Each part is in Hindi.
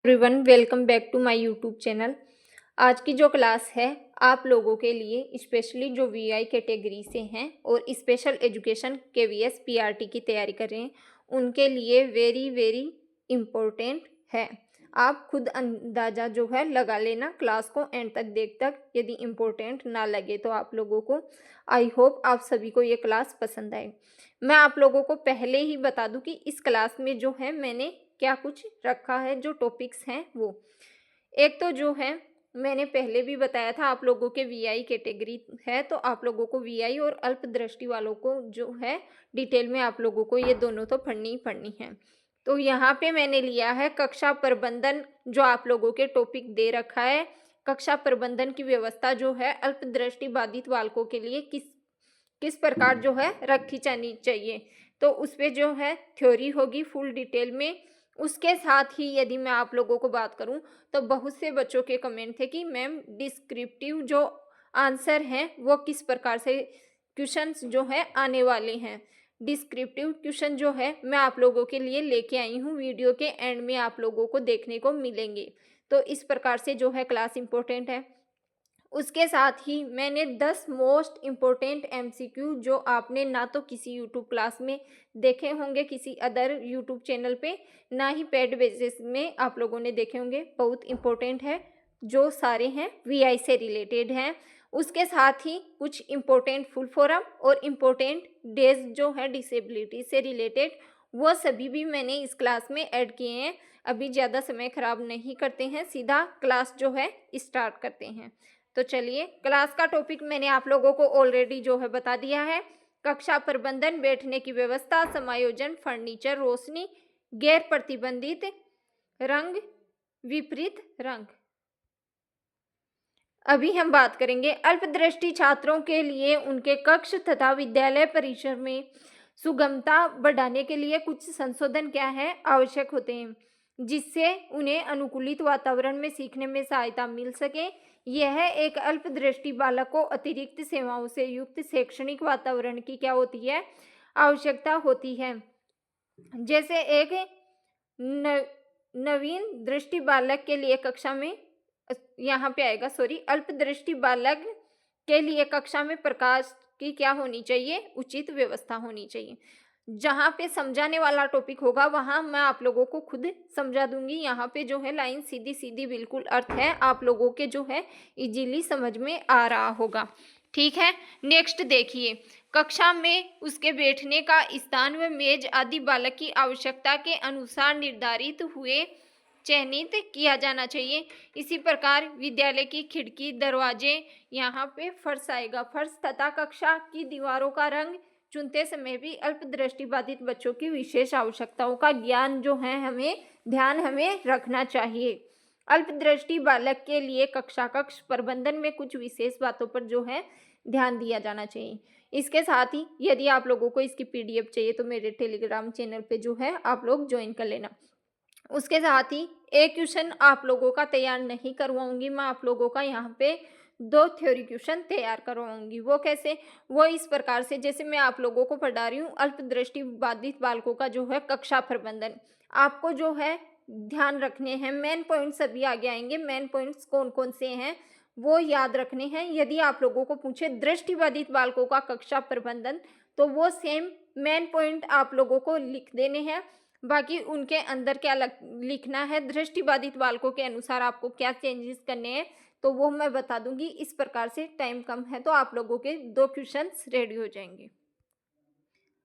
Everyone, welcome back to my YouTube channel. आज की जो क्लास है आप लोगों के लिए स्पेशली जो वीआई कैटेगरी से हैं और स्पेशल एजुकेशन केवीएस पीआरटी की तैयारी कर रहे हैं उनके लिए वेरी वेरी इम्पोर्टेंट है। आप खुद अंदाज़ा जो है लगा लेना, क्लास को एंड तक देख तक। यदि इम्पोर्टेंट ना लगे तो आप लोगों को आई होप आप सभी को ये क्लास पसंद आए। मैं आप लोगों को पहले ही बता दूं कि इस क्लास में जो है मैंने क्या कुछ रखा है। जो टॉपिक्स हैं वो एक तो जो है मैंने पहले भी बताया था, आप लोगों के वीआई कैटेगरी है तो आप लोगों को वीआई और अल्प दृष्टि वालों को जो है डिटेल में आप लोगों को ये दोनों तो पढ़नी ही पढ़नी है। तो यहाँ पे मैंने लिया है कक्षा प्रबंधन, जो आप लोगों के टॉपिक दे रखा है। कक्षा प्रबंधन की व्यवस्था जो है अल्प दृष्टि बाधित बालकों के लिए किस प्रकार जो है रखी जानी चाहिए, तो उस पर जो है थ्योरी होगी फुल डिटेल में। उसके साथ ही यदि मैं आप लोगों को बात करूं तो बहुत से बच्चों के कमेंट थे कि मैम डिस्क्रिप्टिव जो आंसर हैं वो किस प्रकार से क्वेश्चंस जो है आने वाले हैं। डिस्क्रिप्टिव क्वेश्चन जो है मैं आप लोगों के लिए लेके आई हूँ, वीडियो के एंड में आप लोगों को देखने को मिलेंगे। तो इस प्रकार से जो है क्लास इंपॉर्टेंट है। उसके साथ ही मैंने 10 मोस्ट इम्पोर्टेंट एमसीक्यू जो आपने ना तो किसी यूट्यूब क्लास में देखे होंगे किसी अदर यूट्यूब चैनल पे, ना ही पेड बेसिस में आप लोगों ने देखे होंगे, बहुत इम्पोर्टेंट है, जो सारे हैं वीआई से रिलेटेड हैं। उसके साथ ही कुछ इम्पोर्टेंट फुल फॉर्म और इम्पोर्टेंट डेज जो है डिसेबिलिटी से रिलेटेड, वो सभी भी मैंने इस क्लास में ऐड किए हैं। अभी ज़्यादा समय खराब नहीं करते हैं, सीधा क्लास जो है स्टार्ट करते हैं। तो चलिए, क्लास का टॉपिक मैंने आप लोगों को ऑलरेडी जो है बता दिया है। कक्षा प्रबंधन, बैठने की व्यवस्था, समायोजन, फर्नीचर, रोशनी, गैर प्रतिबंधित रंग, विपरीत रंग। अभी हम बात करेंगे अल्पदृष्टि छात्रों के लिए उनके कक्ष तथा विद्यालय परिसर में सुगमता बढ़ाने के लिए कुछ संशोधन क्या है आवश्यक होते हैं, जिससे उन्हें अनुकूलित वातावरण में सीखने में सहायता मिल सके। यह एक अल्पदृष्टि बालक को अतिरिक्त सेवाओं से युक्त शैक्षणिक वातावरण की क्या होती है, आवश्यकता होती है। जैसे एक नवीन दृष्टि बालक के लिए कक्षा में, यहाँ पे आएगा सॉरी, अल्पदृष्टि बालक के लिए कक्षा में प्रकाश की क्या होनी चाहिए, उचित व्यवस्था होनी चाहिए। जहाँ पे समझाने वाला टॉपिक होगा वहाँ मैं आप लोगों को खुद समझा दूंगी। यहाँ पे जो है लाइन सीधी सीधी बिल्कुल अर्थ है, आप लोगों के जो है इजीली समझ में आ रहा होगा। ठीक है, नेक्स्ट देखिए, कक्षा में उसके बैठने का स्थान व मेज आदि बालक की आवश्यकता के अनुसार निर्धारित हुए चयनित किया जाना चाहिए। इसी प्रकार विद्यालय की खिड़की, दरवाजे, यहाँ पे फर्श आएगा, फर्श तथा कक्षा की दीवारों का रंग चुनते समय भी अल्पदृष्टि बाधित बच्चों की विशेष आवश्यकताओं का ज्ञान जो है हमें रखना चाहिए। अल्पदृष्टि बालक के लिए कक्ष प्रबंधन में कुछ विशेष बातों पर जो है ध्यान दिया जाना चाहिए। इसके साथ ही यदि आप लोगों को इसकी पीडीएफ चाहिए तो मेरे टेलीग्राम चैनल पे जो है आप लोग ज्वाइन कर लेना। उसके साथ ही एक क्वेश्चन आप लोगों का तैयार नहीं करवाऊंगी, मैं आप लोगों का यहाँ पे 2 थ्योरी क्वेश्चन तैयार करवाऊंगी। वो कैसे, वो इस प्रकार से, जैसे मैं आप लोगों को पढ़ा रही हूँ अल्पदृष्टि बाधित बालकों का जो है कक्षा प्रबंधन, आपको जो है ध्यान रखने हैं। मेन पॉइंट्स अभी आगे आएंगे, मेन पॉइंट्स कौन कौन से हैं वो याद रखने हैं। यदि आप लोगों को पूछे दृष्टिबाधित बालकों का कक्षा प्रबंधन, तो वो सेम मेन पॉइंट आप लोगों को लिख देने हैं। बाकी उनके अंदर क्या लिखना है, दृष्टिबाधित बालकों के अनुसार आपको क्या चेंजेस करने हैं, तो वो मैं बता दूंगी। इस प्रकार से टाइम कम है तो आप लोगों के 2 क्वेश्चंस रेडी हो जाएंगे।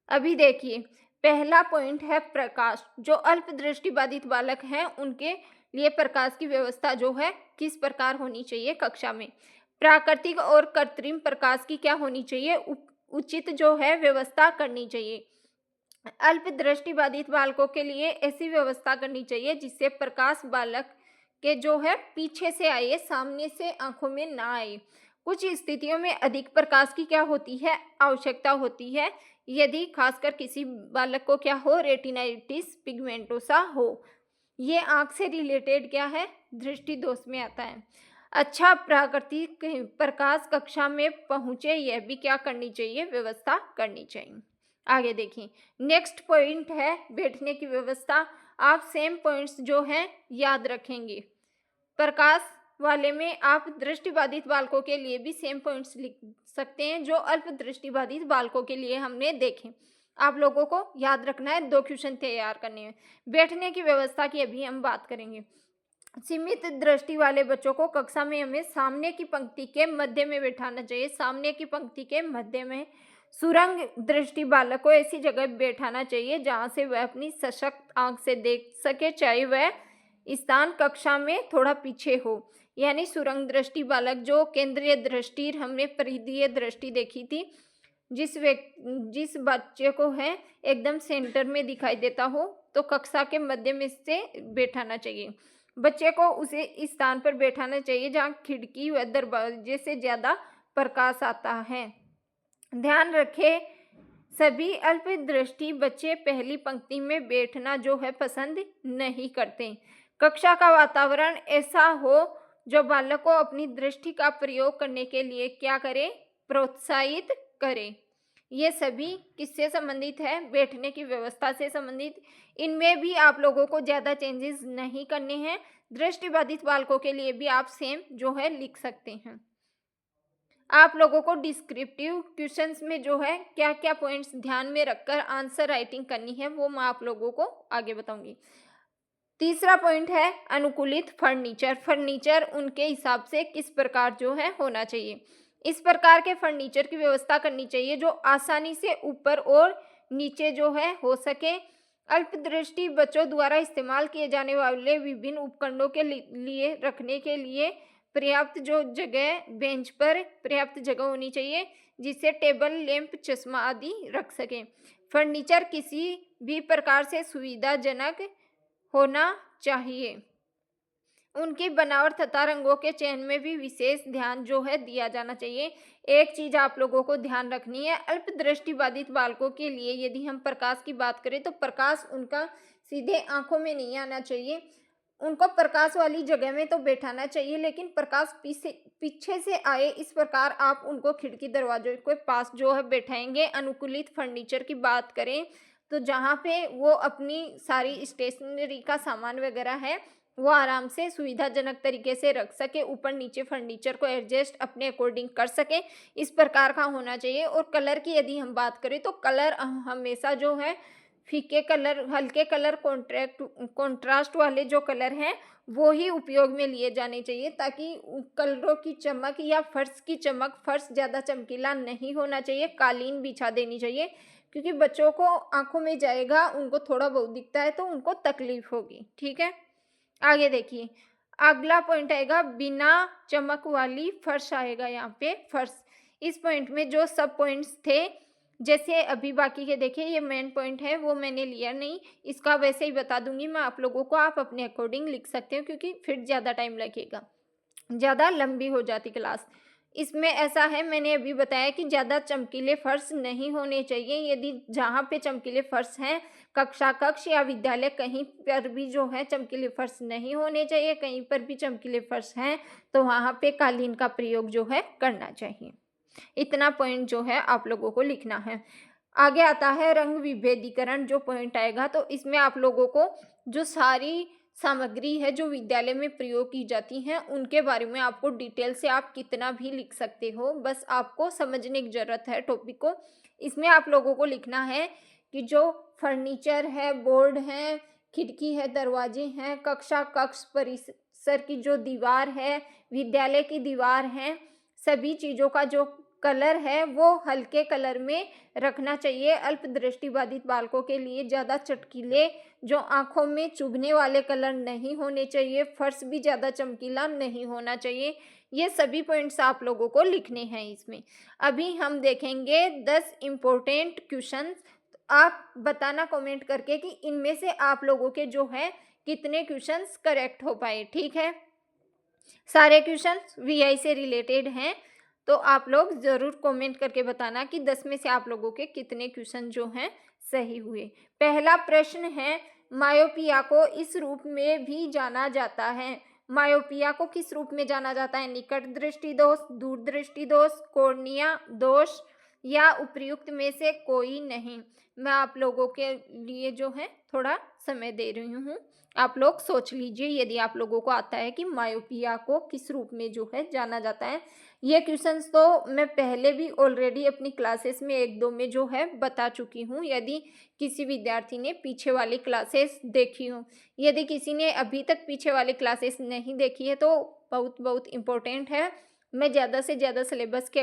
अभी देखिए, पहला पॉइंट है प्रकाश। जो अल्प दृष्टिबाधित बालक हैं उनके लिए प्रकाश की व्यवस्था जो है किस प्रकार होनी चाहिए कक्षा में। प्राकृतिक और कृत्रिम प्रकाश की क्या होनी चाहिए, उचित जो है व्यवस्था करनी चाहिए। अल्प दृष्टिबाधित बालकों के लिए ऐसी व्यवस्था करनी चाहिए जिससे प्रकाश बालक के जो है पीछे से आए, सामने से आंखों में ना आए। कुछ स्थितियों में अधिक प्रकाश की क्या होती है, आवश्यकता होती है। यदि खासकर किसी बालक को क्या हो, रेटिनाइटिस पिगमेंटोसा हो, ये आंख से रिलेटेड क्या है, दृष्टि दोष में आता है। अच्छा प्राकृतिक प्रकाश कक्षा में पहुंचे, यह भी क्या करनी चाहिए, व्यवस्था करनी चाहिए। आगे देखिए, नेक्स्ट पॉइंट है बैठने की व्यवस्था। आप सेम पॉइंट्स जो हैं याद रखेंगे। प्रकाश वाले में आप दृष्टिबाधित बालकों के लिए भी सेम पॉइंट्स लिख सकते हैं जो अल्प दृष्टिबाधित बालकों के लिए हमने देखे। आप लोगों को याद रखना है 2 क्वेश्चन तैयार करने में। बैठने की व्यवस्था की अभी हम बात करेंगे। सीमित दृष्टि वाले बच्चों को कक्षा में हमें सामने की पंक्ति के मध्य में बैठाना चाहिए। सामने की पंक्ति के मध्य में सुरंग दृष्टि बालक को ऐसी जगह बैठाना चाहिए जहां से वह अपनी सशक्त आंख से देख सके, चाहे वह स्थान कक्षा में थोड़ा पीछे हो। यानी सुरंग दृष्टि बालक जो केंद्रीय दृष्टि, हमने परिधीय दृष्टि देखी थी, जिस बच्चे को है एकदम सेंटर में दिखाई देता हो तो कक्षा के मध्य में से बैठाना चाहिए। बच्चे को उसे इस स्थान पर बैठाना चाहिए जहां खिड़की व दरवाजे से ज्यादा प्रकाश आता है। ध्यान रखें, सभी अल्प दृष्टि बच्चे पहली पंक्ति में बैठना जो है पसंद नहीं करते। कक्षा का वातावरण ऐसा हो जो बालक को अपनी दृष्टि का प्रयोग करने के लिए क्या करे, प्रोत्साहित करे। ये सभी किससे संबंधित है, बैठने की व्यवस्था से संबंधित। इनमें भी आप लोगों को ज़्यादा चेंजेस नहीं करने हैं। दृष्टिबाधित बालकों के लिए भी आप सेम जो है लिख सकते हैं। आप लोगों को डिस्क्रिप्टिव क्वेश्चंस में जो है क्या क्या पॉइंट्स ध्यान में रखकर आंसर राइटिंग करनी है वो मैं आप लोगों को आगे बताऊंगी। तीसरा पॉइंट है अनुकूलित फर्नीचर। फर्नीचर उनके हिसाब से किस प्रकार जो है होना चाहिए। इस प्रकार के फर्नीचर की व्यवस्था करनी चाहिए जो आसानी से ऊपर और नीचे जो है हो सके। अल्पदृष्टि बच्चों द्वारा इस्तेमाल किए जाने वाले विभिन्न उपकरणों के लिए रखने के लिए पर्याप्त जो जगह, बेंच पर पर्याप्त जगह होनी चाहिए जिससे टेबल, लैंप, चश्मा आदि रख सकें। फर्नीचर किसी भी प्रकार से सुविधाजनक होना चाहिए। उनकी बनावट तथा रंगों के चयन में भी विशेष ध्यान जो है दिया जाना चाहिए। एक चीज आप लोगों को ध्यान रखनी है, अल्प दृष्टिबाधित बालकों के लिए यदि हम प्रकाश की बात करें तो प्रकाश उनका सीधे आंखों में नहीं आना चाहिए। उनको प्रकाश वाली जगह में तो बैठाना चाहिए लेकिन प्रकाश पीछे से आए इस प्रकार आप उनको खिड़की दरवाजों के पास जो है बैठाएंगे। अनुकूलित फर्नीचर की बात करें तो जहाँ पे वो अपनी सारी स्टेशनरी का सामान वगैरह है वो आराम से सुविधाजनक तरीके से रख सके, ऊपर नीचे फर्नीचर को एडजस्ट अपने अकॉर्डिंग कर सके, इस प्रकार का होना चाहिए। और कलर की यदि हम बात करें तो कलर हमेशा जो है फीके कलर, हल्के कलर, कॉन्ट्रास्ट वाले जो कलर हैं वो ही उपयोग में लिए जाने चाहिए ताकि कलरों की चमक या फर्श की चमक, फर्श ज़्यादा चमकीला नहीं होना चाहिए। कालीन बिछा देनी चाहिए क्योंकि बच्चों को आंखों में जाएगा, उनको थोड़ा बहुत दिखता है तो उनको तकलीफ होगी। ठीक है, आगे देखिए अगला पॉइंट आएगा बिना चमक वाली फर्श आएगा यहाँ पे फर्श। इस पॉइंट में जो सब पॉइंट्स थे जैसे अभी बाकी के देखिए, ये मेन पॉइंट है वो मैंने लिया नहीं, इसका वैसे ही बता दूंगी मैं आप लोगों को, आप अपने अकॉर्डिंग लिख सकते हो क्योंकि फिर ज़्यादा टाइम लगेगा, ज़्यादा लंबी हो जाती क्लास। इसमें ऐसा है, मैंने अभी बताया कि ज़्यादा चमकीले फर्श नहीं होने चाहिए। यदि जहाँ पे चमकीले फर्श हैं, कक्षा कक्ष या विद्यालय कहीं पर भी जो है चमकीले फर्श नहीं होने चाहिए। कहीं पर भी चमकीले फर्श हैं तो वहाँ पे कालीन का प्रयोग जो है करना चाहिए। इतना पॉइंट जो है आप लोगों को लिखना है। आगे आता है रंग विभेदीकरण जो पॉइंट आएगा, तो इसमें आप लोगों को जो सारी सामग्री है जो विद्यालय में प्रयोग की जाती हैं उनके बारे में आपको डिटेल से आप कितना भी लिख सकते हो, बस आपको समझने की ज़रूरत है टॉपिक को। इसमें आप लोगों को लिखना है कि जो फर्नीचर है, बोर्ड है, खिड़की है, दरवाजे हैं, कक्षा कक्ष परिसर की जो दीवार है, विद्यालय की दीवार है, सभी चीज़ों का जो कलर है वो हल्के कलर में रखना चाहिए। अल्प दृष्टिबाधित बालकों के लिए ज़्यादा चटकीले जो आंखों में चुभने वाले कलर नहीं होने चाहिए। फर्श भी ज़्यादा चमकीला नहीं होना चाहिए। ये सभी पॉइंट्स आप लोगों को लिखने हैं इसमें। अभी हम देखेंगे 10 इम्पोर्टेंट क्वेश्चंस। आप बताना कमेंट करके कि इनमें से आप लोगों के जो है कितने क्वेश्चंस करेक्ट हो पाए। ठीक है, सारे क्वेश्चंस वीआई से रिलेटेड हैं तो आप लोग ज़रूर कमेंट करके बताना कि 10 में से आप लोगों के कितने क्वेश्चन जो हैं सही हुए। पहला प्रश्न है, मायोपिया को इस रूप में भी जाना जाता है। मायोपिया को किस रूप में जाना जाता है? निकट दृष्टि दोष, दूर दृष्टि दोष, कॉर्निया दोष, या उपर्युक्त में से कोई नहीं। मैं आप लोगों के लिए जो है थोड़ा समय दे रही हूँ, आप लोग सोच लीजिए यदि आप लोगों को आता है कि मायोपिया को किस रूप में जो है जाना जाता है। ये क्वेश्चंस तो मैं पहले भी ऑलरेडी अपनी क्लासेस में 1-2 में जो है बता चुकी हूँ, यदि किसी विद्यार्थी ने पीछे वाली क्लासेस देखी हो। यदि किसी ने अभी तक पीछे वाली क्लासेस नहीं देखी है तो बहुत बहुत इम्पोर्टेंट है। मैं ज़्यादा से ज़्यादा सिलेबस के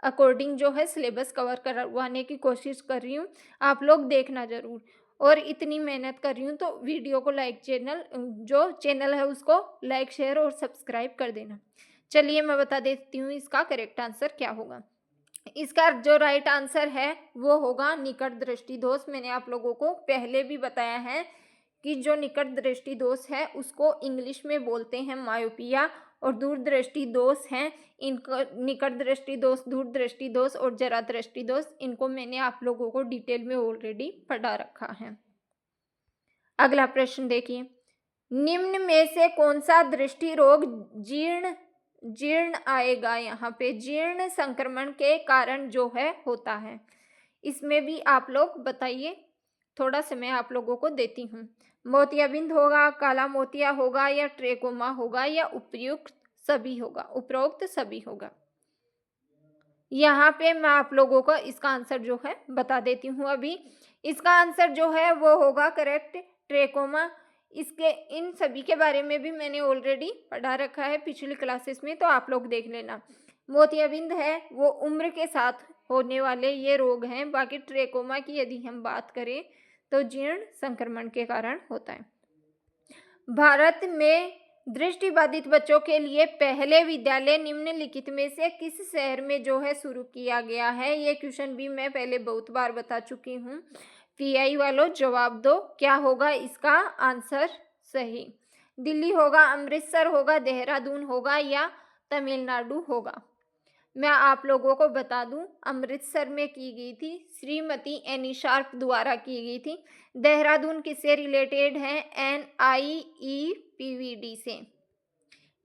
अकॉर्डिंग जो है सिलेबस कवर करवाने की कोशिश कर रही हूँ, आप लोग देखना ज़रूर। और इतनी मेहनत कर रही हूँ तो वीडियो को जो चैनल है उसको लाइक, शेयर और सब्सक्राइब कर देना। चलिए मैं बता देती हूँ इसका करेक्ट आंसर क्या होगा। इसका जो राइट आंसर है वो होगा निकट दृष्टि दोष। मैंने आप लोगों को पहले भी बताया है कि जो निकट दृष्टि दोष है उसको इंग्लिश में बोलते हैं मायोपिया, और दूरदृष्टि दोष हैं इनको निकट दृष्टि दोष, दूरदृष्टि दोष और जरा दृष्टि दोष, इनको मैंने आप लोगों को डिटेल में ऑलरेडी पढ़ा रखा है। अगला प्रश्न देखिए, निम्न में से कौन सा दृष्टि रोग जीर्ण आएगा। यहाँ पे जीर्ण संक्रमण के कारण जो है होता है, इसमें भी आप लोग बताइए, थोड़ा समय आप लोगों को देती हूँ। मोतियाबिंद होगा, काला मोतिया होगा या ट्रेकोमा होगा या उपरोक्त सभी होगा। यहाँ पे मैं आप लोगों को इसका आंसर जो है बता देती हूँ। अभी इसका आंसर जो है वो होगा करेक्ट ट्रेकोमा। इसके इन सभी के बारे में भी मैंने ऑलरेडी पढ़ा रखा है पिछली क्लासेस में, तो आप लोग देख लेना। मोतियाबिंद है वो उम्र के साथ होने वाले ये रोग हैं। बाकी ट्रेकोमा की यदि हम बात करें तो जीर्ण संक्रमण के कारण होता है। भारत में दृष्टिबाधित बच्चों के लिए पहले विद्यालय निम्नलिखित में से किस शहर में जो है शुरू किया गया है। ये क्वेश्चन भी मैं पहले बहुत बार बता चुकी हूँ। पीआई वालों जवाब दो, क्या होगा इसका आंसर सही। दिल्ली होगा, अमृतसर होगा, देहरादून होगा या तमिलनाडु होगा। मैं आप लोगों को बता दूं अमृतसर में की गई थी, श्रीमती एनी शार्प द्वारा की गई थी। देहरादून किससे रिलेटेड है, NIEPVD से,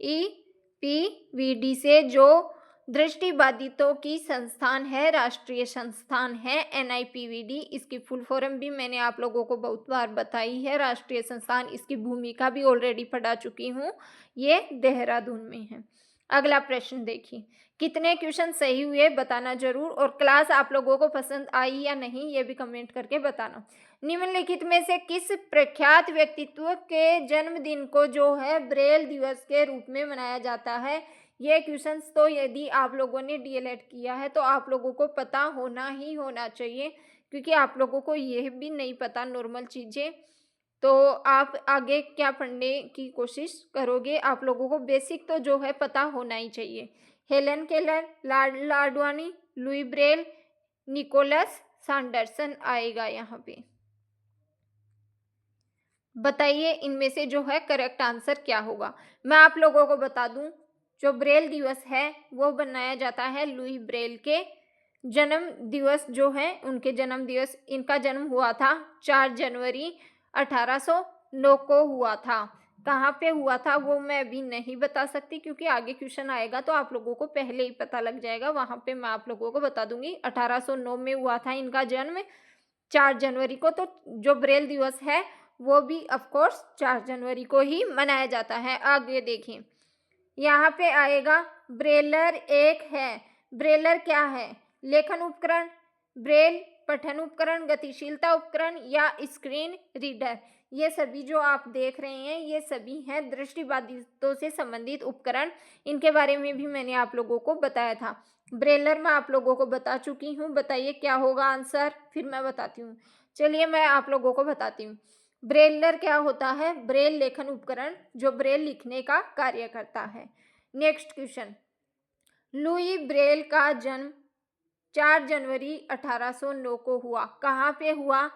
EPVD से जो दृष्टिबाधितों की संस्थान है, राष्ट्रीय संस्थान है NIPVD। इसकी फुल फॉर्म भी मैंने आप लोगों को बहुत बार बताई है। राष्ट्रीय संस्थान, इसकी भूमिका भी ऑलरेडी पढ़ा चुकी हूँ, ये देहरादून में है। अगला प्रश्न देखिए, कितने क्वेश्चन सही हुए बताना जरूर, और क्लास आप लोगों को पसंद आई या नहीं ये भी कमेंट करके बताना। निम्नलिखित में से किस प्रख्यात व्यक्तित्व के जन्मदिन को जो है ब्रेल दिवस के रूप में मनाया जाता है। ये क्वेश्चंस तो यदि आप लोगों ने DLED किया है तो आप लोगों को पता होना ही होना चाहिए, क्योंकि आप लोगों को यह भी नहीं पता नॉर्मल चीज़ें तो आप आगे क्या पढ़ने की कोशिश करोगे। आप लोगों को बेसिक तो जो है पता होना ही चाहिए। हेलन केलर, लाडवानी, लुई ब्रेल, निकोलस सैंडरसन आएगा यहाँ पे। बताइए इनमें से जो है करेक्ट आंसर क्या होगा। मैं आप लोगों को बता दूं, जो ब्रेल दिवस है वो बनाया जाता है लुई ब्रेल के जन्म दिवस जो है, उनके जन्म दिवस, इनका जन्म हुआ था 4 जनवरी 1809 को हुआ था। कहाँ पे हुआ था वो मैं अभी नहीं बता सकती, क्योंकि आगे क्वेश्चन आएगा तो आप लोगों को पहले ही पता लग जाएगा, वहाँ पे मैं आप लोगों को बता दूंगी। 1809 में हुआ था इनका जन्म 4 जनवरी को। तो जो ब्रेल दिवस है वो भी ऑफकोर्स 4 जनवरी को ही मनाया जाता है। आगे देखें, यहाँ पे आएगा ब्रेलर एक है। ब्रेलर क्या है, लेखन उपकरण, ब्रेल पठन उपकरण, गतिशीलता उपकरण या स्क्रीन रीडर। ये सभी जो आप देख रहे हैं ये सभी हैं दृष्टिबाधितों से संबंधित उपकरण। इनके बारे में भी मैंने आप लोगों को बताया था। ब्रेलर मैं आप लोगों को बता चुकी हूँ, बताइए क्या होगा आंसर, फिर मैं बताती हूँ। चलिए मैं आप लोगों को बताती हूँ। ब्रेलर क्या होता है, ब्रेल लेखन उपकरण जो ब्रेल लिखने का कार्य करता है। नेक्स्ट क्वेश्चन, लुई ब्रेल का जन्म 4 जनवरी 1809 को हुआ। कहाँ पे हुआ,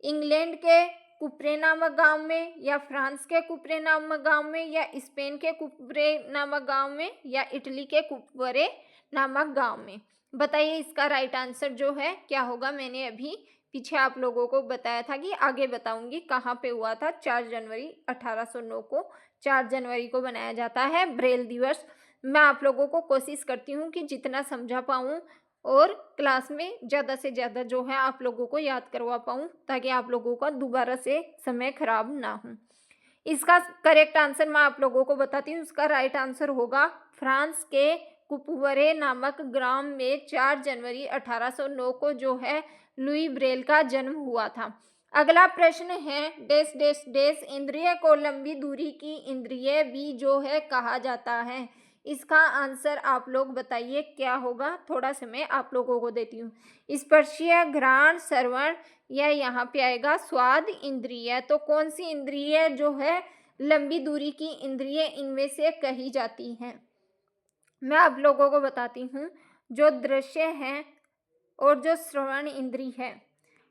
इंग्लैंड के कुप्रे नामक गांव में, या फ्रांस के कुप्रे नामक गांव में, या स्पेन के कुप्रे नामक गांव में, या इटली के कुप्रे नामक गांव में। बताइए इसका राइट आंसर जो है क्या होगा। मैंने अभी पीछे आप लोगों को बताया था कि आगे बताऊंगी कहाँ पे हुआ था। 4 जनवरी 1809 को, 4 जनवरी को बनाया जाता है ब्रेल दिवस। मैं आप लोगों को कोशिश करती हूँ कि जितना समझा पाऊँ और क्लास में ज़्यादा से ज़्यादा जो है आप लोगों को याद करवा पाऊँ, ताकि आप लोगों का दोबारा से समय खराब ना हो। इसका करेक्ट आंसर मैं आप लोगों को बताती हूँ। इसका राइट आंसर होगा फ्रांस के कुपुवरे नामक ग्राम में 4 जनवरी 1809 को जो है लुई ब्रेल का जन्म हुआ था। अगला प्रश्न है डैश डैश डैश इंद्रिय को लंबी दूरी की इंद्रिय भी जो है कहा जाता है। इसका आंसर आप लोग बताइए क्या होगा। थोड़ा समय आप लोगों को देती हूँ। स्पर्शीय, घ्राण, श्रवण या यहाँ पे आएगा स्वाद इंद्रिय। तो कौन सी इंद्रिय जो है लंबी दूरी की इंद्रिय इनमें से कही जाती हैं? मैं आप लोगों को बताती हूँ। जो दृश्य है और जो श्रवण इंद्रिय है,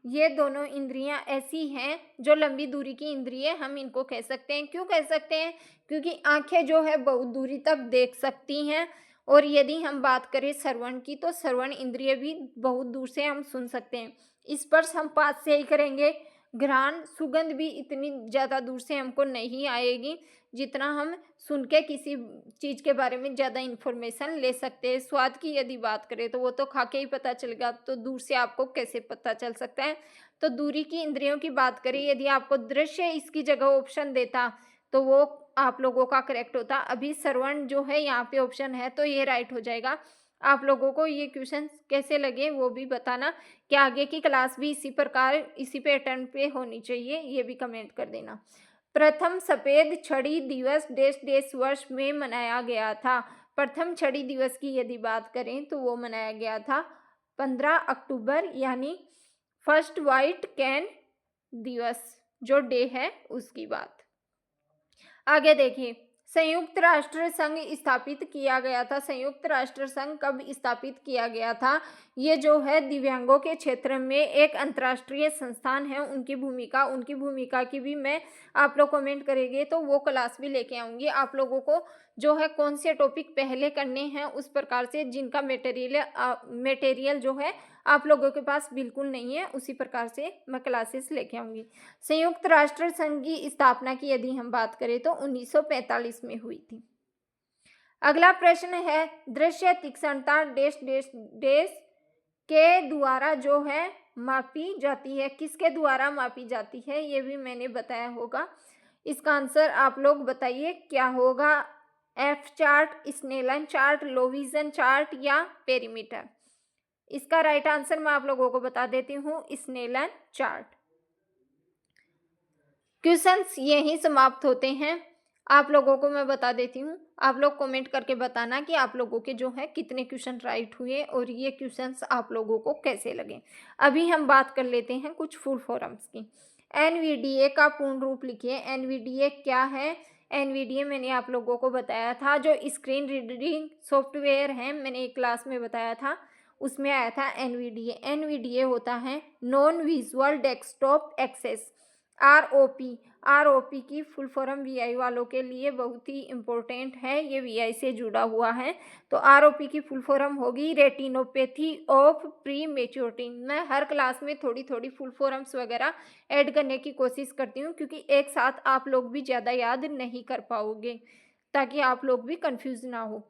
ये दोनों इंद्रियां ऐसी हैं जो लंबी दूरी की इंद्रिय हम इनको कह सकते हैं। क्यों कह सकते हैं? क्योंकि आंखें जो है बहुत दूरी तक देख सकती हैं। और यदि हम बात करें श्रवण की, तो श्रवण इंद्रिय भी बहुत दूर से हम सुन सकते हैं। स्पर्श हम पास से ही करेंगे। घ्राण, सुगंध भी इतनी ज़्यादा दूर से हमको नहीं आएगी जितना हम सुन के किसी चीज़ के बारे में ज़्यादा इन्फॉर्मेशन ले सकते हैं। स्वाद की यदि बात करें तो वो तो खा के ही पता चलेगा, तो दूर से आपको कैसे पता चल सकता है। तो दूरी की इंद्रियों की बात करें, यदि आपको दृश्य इसकी जगह ऑप्शन देता तो वो आप लोगों का करेक्ट होता। अभी श्रवण जो है यहाँ पे ऑप्शन है, तो ये राइट हो जाएगा। आप लोगों को ये क्वेश्चन कैसे लगे वो भी बताना। कि आगे की क्लास भी इसी प्रकार इसी पैटर्न पे होनी चाहिए, ये भी कमेंट कर देना। प्रथम सफेद छड़ी दिवस देश देश वर्ष में मनाया गया था। प्रथम छड़ी दिवस की यदि बात करें तो वो मनाया गया था 15 अक्टूबर, यानी फर्स्ट वाइट कैन दिवस जो डे है उसकी बात। आगे देखिए, संयुक्त राष्ट्र संघ स्थापित किया गया था। संयुक्त राष्ट्र संघ कब स्थापित किया गया था? ये जो है दिव्यांगों के क्षेत्र में एक अंतर्राष्ट्रीय संस्थान है। उनकी भूमिका की भी मैं आप लोग कमेंट करेंगे तो वो क्लास भी लेके आऊँगी। आप लोगों को जो है कौन से टॉपिक पहले करने हैं उस प्रकार से, जिनका मटेरियल जो है आप लोगों के पास बिल्कुल नहीं है, उसी प्रकार से मैं क्लासेस लेके आऊँगी। संयुक्त राष्ट्र संघ की स्थापना की यदि हम बात करें तो 1945 में हुई थी। अगला प्रश्न है दृश्य तीक्ष्णता डैश डैश डैश के द्वारा जो है मापी जाती है। किसके द्वारा मापी जाती है ये भी मैंने बताया होगा। इसका आंसर आप लोग बताइए क्या होगा। F chart, Snellen chart, low vision chart या पेरीमीटर? इसका राइट आंसर मैं आप लोगों को बता देती हूँ, स्नेलन चार्ट। क्वेश्चंस यहीं समाप्त होते हैं। आप लोगों को मैं बता देती हूँ, आप लोग कमेंट करके बताना कि आप लोगों के जो है कितने क्वेश्चन राइट हुए और ये क्वेश्चंस आप लोगों को कैसे लगे। अभी हम बात कर लेते हैं कुछ फुल फॉर्म्स की। एनवीडीए का पूर्ण रूप लिखिए। एनवीडीए क्या है? एनवीडीए मैंने आप लोगों को बताया था, जो स्क्रीन रीडिंग सॉफ्टवेयर है, मैंने एक क्लास में बताया था, उसमें आया था एनवीडीए। एनवीडीए होता है non visual desktop access. ROP की फुल फॉर्म वीआई वालों के लिए बहुत ही इम्पोर्टेंट है, ये वीआई से जुड़ा हुआ है। तो आरओपी की फुल फॉर्म होगी रेटिनोपैथी ऑफ प्री मेच्योरिटी। मैं हर क्लास में थोड़ी थोड़ी फुल फॉर्म्स वगैरह ऐड करने की कोशिश करती हूँ, क्योंकि एक साथ आप लोग भी ज़्यादा याद नहीं कर पाओगे, ताकि आप लोग भी कंफ्यूज ना हो।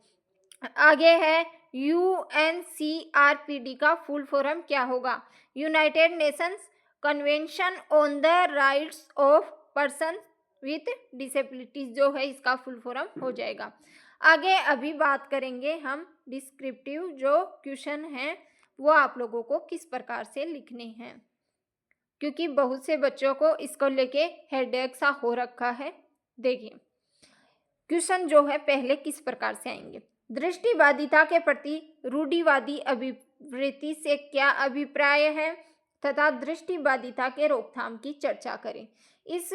आगे है यूएनसीआरपीडी का फुल फॉर्म क्या होगा? United Nations convention on the rights of person with disabilities जो है इसका फुल फॉर्म हो जाएगा। आगे अभी बात करेंगे हम डिस्क्रिप्टिव जो क्वेश्चन हैं वो आप लोगों को किस प्रकार से लिखने हैं, क्योंकि बहुत से बच्चों को इसको लेके हेडेक सा हो रखा है। देखिए क्वेश्चन जो है पहले किस प्रकार से आएंगे। दृष्टिबाधिता के प्रति रूढ़िवादी अभिवृत्ति से क्या अभिप्राय है तथा दृष्टिबाधिता के रोकथाम की चर्चा करें। इस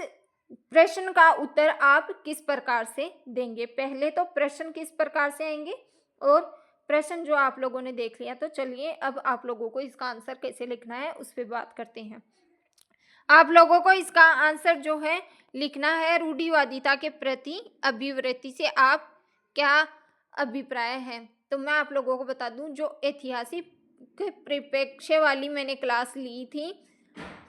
प्रश्न का उत्तर आप किस प्रकार से देंगे? पहले तो प्रश्न किस प्रकार से आएंगे और प्रश्न जो आप लोगों ने देख लिया, तो चलिए अब आप लोगों को इसका आंसर कैसे लिखना है उस पर बात करते हैं। आप लोगों को इसका आंसर जो है लिखना है रूढ़िवादिता के प्रति अभिवृत्ति से आप क्या अभिप्राय है। तो मैं आप लोगों को बता दूं, जो ऐतिहासिक परिप्रेक्ष्य वाली मैंने क्लास ली थी,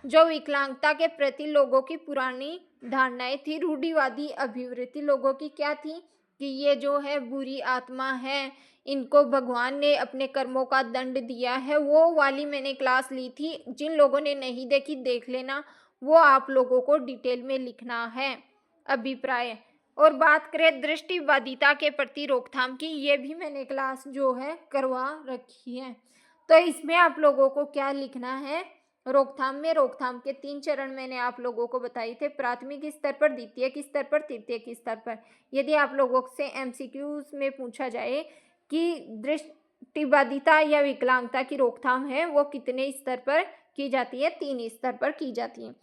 जो विकलांगता के प्रति लोगों की पुरानी धारणाएं थी, रूढ़िवादी अभिवृत्ति लोगों की क्या थी कि ये जो है बुरी आत्मा है, इनको भगवान ने अपने कर्मों का दंड दिया है, वो वाली मैंने क्लास ली थी। जिन लोगों ने नहीं देखी देख लेना, वो आप लोगों को डिटेल में लिखना है अभिप्राय। और बात करें दृष्टिबाधिता के प्रति रोकथाम की, ये भी मैंने क्लास जो है करवा रखी है। तो इसमें आप लोगों को क्या लिखना है, रोकथाम में रोकथाम के 3 चरण मैंने आप लोगों को बताए थे, प्राथमिक स्तर पर, द्वितीयक स्तर पर, तृतीयक स्तर पर। यदि आप लोगों से एमसीक्यूज में पूछा जाए कि दृष्टिबाधिता या विकलांगता की रोकथाम है वो कितने स्तर पर की जाती है, 3 स्तर पर की जाती है।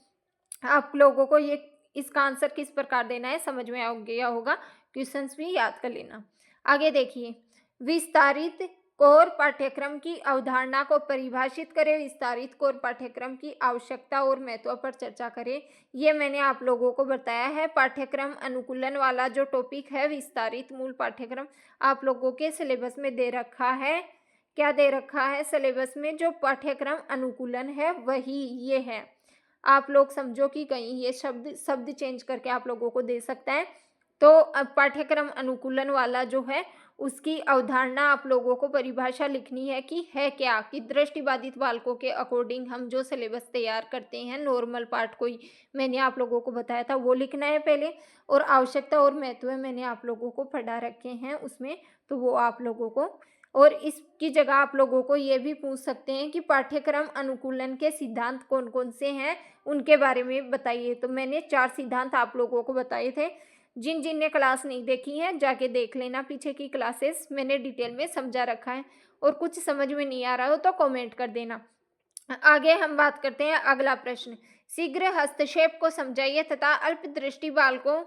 आप लोगों को ये इसका आंसर किस प्रकार देना है समझ में आ गया होगा, क्वेश्चंस भी याद कर लेना। आगे देखिए, विस्तारित कोर पाठ्यक्रम की अवधारणा को परिभाषित करें, विस्तारित कोर पाठ्यक्रम की आवश्यकता और महत्व पर चर्चा करें। ये मैंने आप लोगों को बताया है। पाठ्यक्रम अनुकूलन वाला जो टॉपिक है, विस्तारित मूल पाठ्यक्रम, आप लोगों के सिलेबस में दे रखा है। क्या दे रखा है सिलेबस में? जो पाठ्यक्रम अनुकूलन है वही ये है। आप लोग समझो कि कहीं ये शब्द चेंज करके आप लोगों को दे सकता है। तो अब पाठ्यक्रम अनुकूलन वाला जो है उसकी अवधारणा आप लोगों को परिभाषा लिखनी है कि है क्या, कि दृष्टिबाधित बालकों के अकॉर्डिंग हम जो सिलेबस तैयार करते हैं, नॉर्मल पार्ट कोई मैंने आप लोगों को बताया था वो लिखना है पहले, और आवश्यकता और महत्व मैंने आप लोगों को पढ़ा रखे हैं उसमें, तो वो आप लोगों को। और इसकी जगह आप लोगों को ये भी पूछ सकते हैं कि पाठ्यक्रम अनुकूलन के सिद्धांत कौन कौन से हैं उनके बारे में बताइए। तो मैंने 4 सिद्धांत आप लोगों को बताए थे। जिन जिन ने क्लास नहीं देखी है जाके देख लेना, पीछे की क्लासेस मैंने डिटेल में समझा रखा है। और कुछ समझ में नहीं आ रहा हो तो कमेंट कर देना। आगे हम बात करते हैं अगला प्रश्न, शीघ्र हस्तक्षेप को समझाइए तथा अल्पदृष्टि बालकों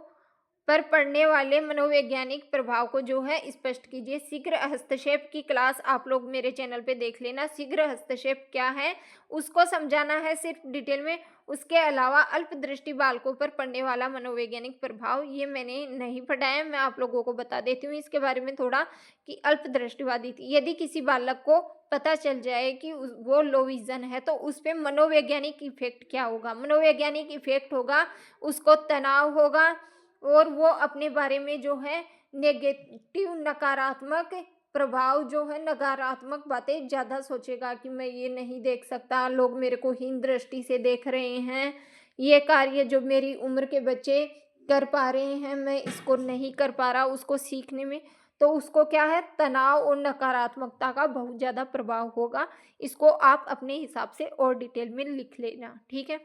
पर पड़ने वाले मनोवैज्ञानिक प्रभाव को जो है स्पष्ट कीजिए। शीघ्र हस्तक्षेप की क्लास आप लोग मेरे चैनल पे देख लेना। शीघ्र हस्तक्षेप क्या है उसको समझाना है सिर्फ डिटेल में। उसके अलावा अल्पदृष्टि बालकों पर पड़ने वाला मनोवैज्ञानिक प्रभाव ये मैंने नहीं पढ़ाया, मैं आप लोगों को बता देती हूँ इसके बारे में थोड़ा, कि अल्पदृष्टिवादी यदि किसी बालक को पता चल जाए कि वो लो विजन है तो उस पर मनोवैज्ञानिक इफेक्ट क्या होगा। मनोवैज्ञानिक इफेक्ट होगा, उसको तनाव होगा और वो अपने बारे में जो है नेगेटिव, नकारात्मक प्रभाव जो है, नकारात्मक बातें ज़्यादा सोचेगा कि मैं ये नहीं देख सकता, लोग मेरे को हीन दृष्टि से देख रहे हैं, ये कार्य जो मेरी उम्र के बच्चे कर पा रहे हैं मैं इसको नहीं कर पा रहा, उसको सीखने में तो उसको क्या है, तनाव और नकारात्मकता का बहुत ज़्यादा प्रभाव होगा। इसको आप अपने हिसाब से और डिटेल में लिख लेना, ठीक है।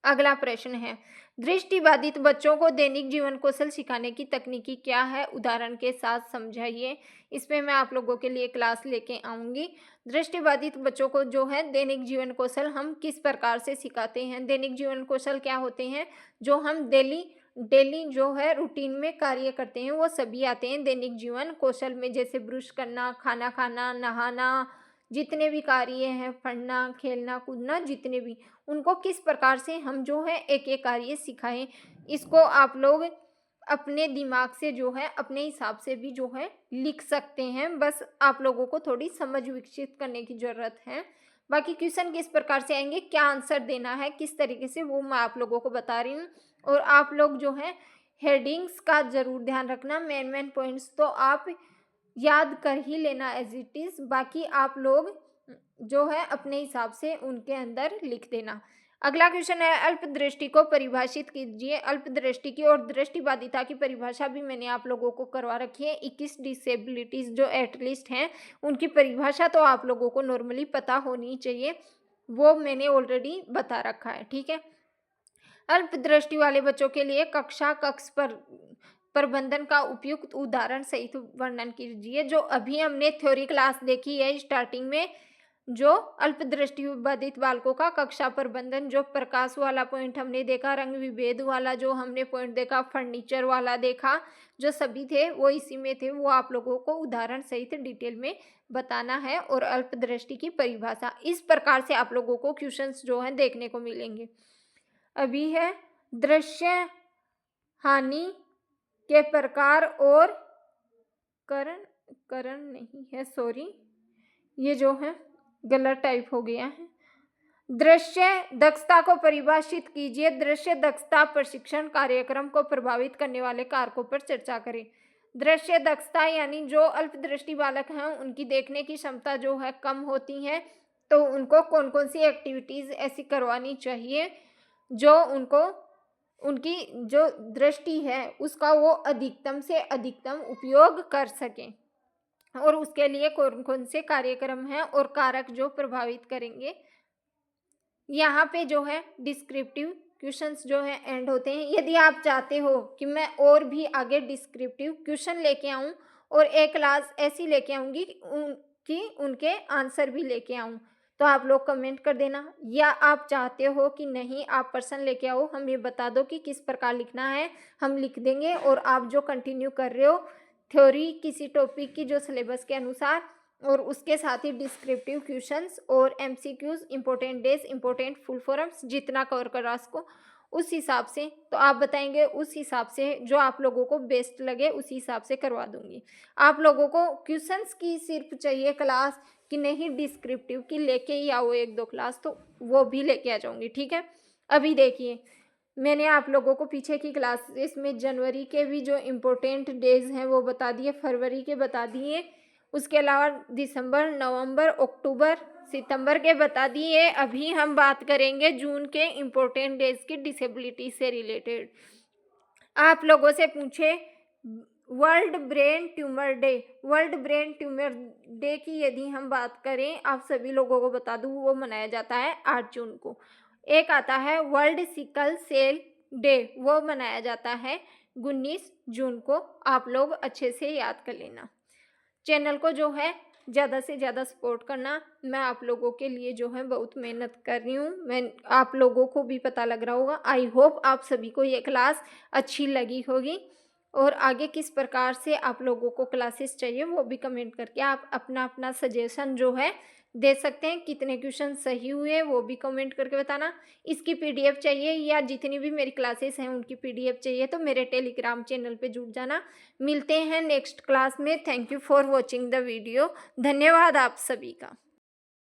अगला प्रश्न है, दृष्टिबाधित बच्चों को दैनिक जीवन कौशल सिखाने की तकनीकी क्या है, उदाहरण के साथ समझाइए। इसमें मैं आप लोगों के लिए क्लास लेके आऊँगी। दृष्टिबाधित बच्चों को जो है दैनिक जीवन कौशल हम किस प्रकार से सिखाते हैं। दैनिक जीवन कौशल क्या होते हैं, जो हम डेली जो है रूटीन में कार्य करते हैं वो सभी आते हैं दैनिक जीवन कौशल में, जैसे ब्रश करना, खाना खाना, नहाना, जितने भी कार्य हैं, पढ़ना, खेलना, कूदना, जितने भी, उनको किस प्रकार से हम जो है एक एक कार्य सिखाएं। इसको आप लोग अपने दिमाग से जो है अपने हिसाब से भी जो है लिख सकते हैं, बस आप लोगों को थोड़ी समझ विकसित करने की ज़रूरत है। बाकी क्वेश्चन किस प्रकार से आएंगे, क्या आंसर देना है, किस तरीके से, वो मैं आप लोगों को बता रही हूँ। और आप लोग जो है हेडिंग्स का ज़रूर ध्यान रखना, मेन पॉइंट्स तो आप याद कर ही लेना एज इट इज़, बाकी आप लोग जो है अपने हिसाब से उनके अंदर लिख देना। अगला क्वेश्चन है, अल्पदृष्टि को परिभाषित कीजिए। अल्पदृष्टि की और दृष्टिबाधिता की परिभाषा भी मैंने आप लोगों को करवा रखी है। 21 डिसेबिलिटीज़ जो एटलीस्ट हैं उनकी परिभाषा तो आप लोगों को नॉर्मली पता होनी चाहिए, वो मैंने ऑलरेडी बता रखा है, ठीक है। अल्पदृष्टि वाले बच्चों के लिए कक्ष पर प्रबंधन का उपयुक्त उदाहरण सहित वर्णन कीजिए। जो अभी हमने थ्योरी क्लास देखी है स्टार्टिंग में, जो अल्पदृष्टि बाधित बालकों का कक्षा प्रबंधन, जो प्रकाश वाला पॉइंट हमने देखा, रंग विभेद वाला जो हमने पॉइंट देखा, फर्नीचर वाला देखा, जो सभी थे वो इसी में थे, वो आप लोगों को उदाहरण सहित डिटेल में बताना है। और अल्पदृष्टि की परिभाषा इस प्रकार से आप लोगों को क्वेश्चंस जो हैं देखने को मिलेंगे। अभी है दृश्य हानि के प्रकार और करण नहीं है, सॉरी ये जो है गलत टाइप हो गया है। दृश्य दक्षता को परिभाषित कीजिए। दृश्य दक्षता प्रशिक्षण कार्यक्रम को प्रभावित करने वाले कारकों पर चर्चा करें। दृश्य दक्षता यानी जो अल्पदृष्टि बालक हैं उनकी देखने की क्षमता जो है कम होती है, तो उनको कौन कौन सी एक्टिविटीज़ ऐसी करवानी चाहिए जो उनको उनकी जो दृष्टि है उसका वो अधिकतम से अधिकतम उपयोग कर सकें, और उसके लिए कौन कौन से कार्यक्रम हैं और कारक जो प्रभावित करेंगे। यहाँ पे जो है डिस्क्रिप्टिव क्वेश्चंस जो है एंड होते हैं। यदि आप चाहते हो कि मैं और भी आगे डिस्क्रिप्टिव क्वेश्चन लेके आऊँ और एक क्लास ऐसी लेके आऊँगी कि उनके आंसर भी लेके आऊँ, तो आप लोग कमेंट कर देना। या आप चाहते हो कि नहीं आप पर्सन लेके आओ, हमें बता दो कि किस प्रकार लिखना है, हम लिख देंगे। और आप जो कंटिन्यू कर रहे हो थ्योरी किसी टॉपिक की जो सिलेबस के अनुसार, और उसके साथ ही डिस्क्रिप्टिव क्वेश्चंस और MCQs, important days, important full forms जितना कवर करा सको उस हिसाब से, तो आप बताएंगे उस हिसाब से जो आप लोगों को बेस्ट लगे उस हिसाब से करवा दूंगी। आप लोगों को क्वेश्चंस की सिर्फ चाहिए क्लास कि नहीं डिस्क्रिप्टिव की लेके ही आओ एक दो क्लास, तो वो भी लेके आ जाऊंगी, ठीक है। अभी देखिए मैंने आप लोगों को पीछे की क्लासेस में जनवरी के भी जो इम्पोर्टेंट डेज हैं वो बता दिए, फरवरी के बता दिए, उसके अलावा दिसंबर, नवंबर, अक्टूबर, सितंबर के बता दिए। अभी हम बात करेंगे जून के इम्पोर्टेंट डेज की डिसेबिलिटी से रिलेटेड। आप लोगों से पूछे world brain tumour day, world brain tumour day की यदि हम बात करें, आप सभी लोगों को बता दूं वो मनाया जाता है 8 जून को। एक आता है वर्ल्ड सिकल सेल डे, वो मनाया जाता है 19 जून को। आप लोग अच्छे से याद कर लेना। चैनल को जो है ज़्यादा से ज़्यादा सपोर्ट करना। मैं आप लोगों के लिए जो है बहुत मेहनत कर रही हूँ, मैं आप लोगों को भी पता लग रहा होगा। आई होप आप सभी को ये क्लास अच्छी लगी होगी, और आगे किस प्रकार से आप लोगों को क्लासेस चाहिए वो भी कमेंट करके आप अपना अपना सजेशन जो है दे सकते हैं। कितने क्वेश्चन सही हुए वो भी कमेंट करके बताना। इसकी पीडीएफ चाहिए या जितनी भी मेरी क्लासेस हैं उनकी पीडीएफ चाहिए तो मेरे टेलीग्राम चैनल पे जुड़ जाना। मिलते हैं नेक्स्ट क्लास में। Thank you for watching the video. धन्यवाद आप सभी का।